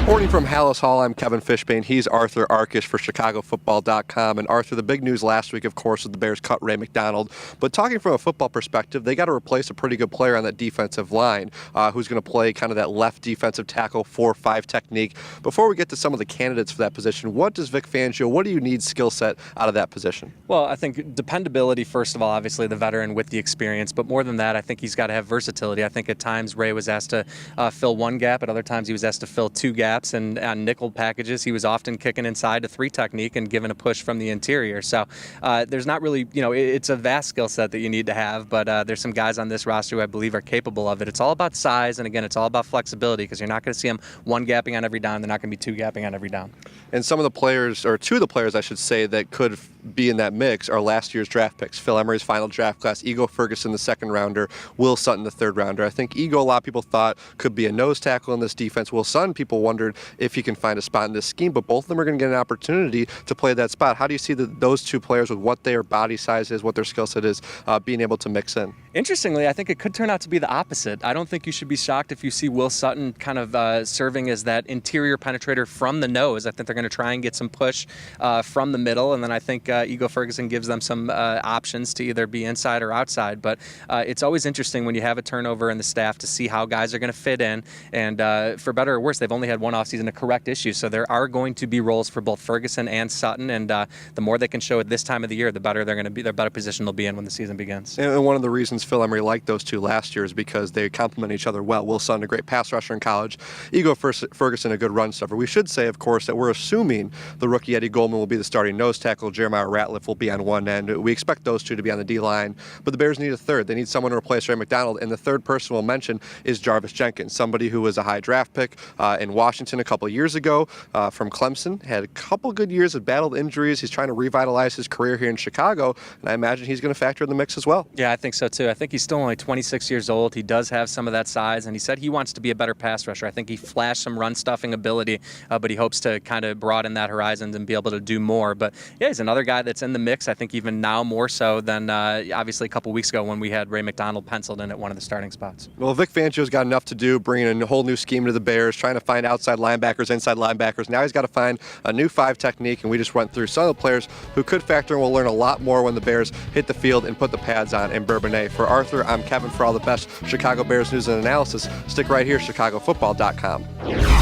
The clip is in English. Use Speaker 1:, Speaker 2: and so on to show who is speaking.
Speaker 1: Reporting from Halas Hall, I'm Kevin Fishbain. He's Arthur Arkush for ChicagoFootball.com. And Arthur, the big news last week, of course, was the Bears cut Ray McDonald. But talking from a football perspective, they got to replace a pretty good player on that defensive line who's going to play kind of that left defensive tackle 4-5 technique. Before we get to some of the candidates for that position, what does Vic Fangio, what do you need skill set out of that position?
Speaker 2: Well, I think dependability, first of all, obviously the veteran with the experience. But more than that, I think he's got to have versatility. I think at times Ray was asked to fill one gap. At other times he was asked to fill two gaps. And on nickel packages, he was often kicking inside to 3 technique and giving a push from the interior. So there's not really, it's a vast skill set that you need to have, but there's some guys on this roster who I believe are capable of it. It's all about size, and again, it's all about flexibility because you're not going to see them one gapping on every down. They're not going to be two gapping on every down.
Speaker 1: And some of the players, or two of the players, I should say, that could be in that mix are last year's draft picks. Phil Emery's final draft class, Ego Ferguson, the second rounder, Will Sutton, the third rounder. I think Ego, a lot of people thought could be a nose tackle in this defense. Will Sutton, people wondered if he can find a spot in this scheme, but both of them are going to get an opportunity to play that spot. How do you see those two players with what their body size is, what their skill set is, being able to mix in?
Speaker 2: Interestingly, I think it could turn out to be the opposite. I don't think you should be shocked if you see Will Sutton kind of serving as that interior penetrator from the nose. I think they're going to try and get some push from the middle, and then I think Ego Ferguson gives them some options to either be inside or outside. But it's always interesting when you have a turnover in the staff to see how guys are going to fit in. And for better or worse, they've only had one offseason to correct issues. So there are going to be roles for both Ferguson and Sutton. And the more they can show at this time of the year, the better they're going to be, the better position they'll be in when the season begins.
Speaker 1: And one of the reasons Phil Emery liked those two last year is because they complement each other well. Will Sutton, a great pass rusher in college. Ego Ferguson, a good run stuffer. We should say, of course, that we're assuming the rookie Eddie Goldman will be the starting nose tackle. Jeremiah Ratliff will be on one end. We expect those two to be on the D-line. But the Bears need a third. They need someone to replace Ray McDonald. And the third person we'll mention is Jarvis Jenkins, somebody who was a high draft pick in Washington a couple years ago from Clemson. Had a couple good years, had battled injuries. He's trying to revitalize his career here in Chicago. And I imagine he's going to factor in the mix as well.
Speaker 2: Yeah, I think so too. I think he's still only 26 years old. He does have some of that size. And he said he wants to be a better pass rusher. I think he flashed some run stuffing ability, but he hopes to kind of broaden that horizon and be able to do more. But yeah, he's another guy that's in the mix. I think even now more so than obviously a couple weeks ago when we had Ray McDonald penciled in at one of the starting spots.
Speaker 1: Well, Vic Fangio's got enough to do, bringing a whole new scheme to the Bears, trying to find outside linebackers, inside linebackers. Now he's got to find a new 5 technique, and we just went through some of the players who could factor in. We'll learn a lot more when the Bears hit the field and put the pads on in Bourbonnais. For Arthur, I'm Kevin. For all the best Chicago Bears news and analysis, stick right here, ChicagoFootball.com.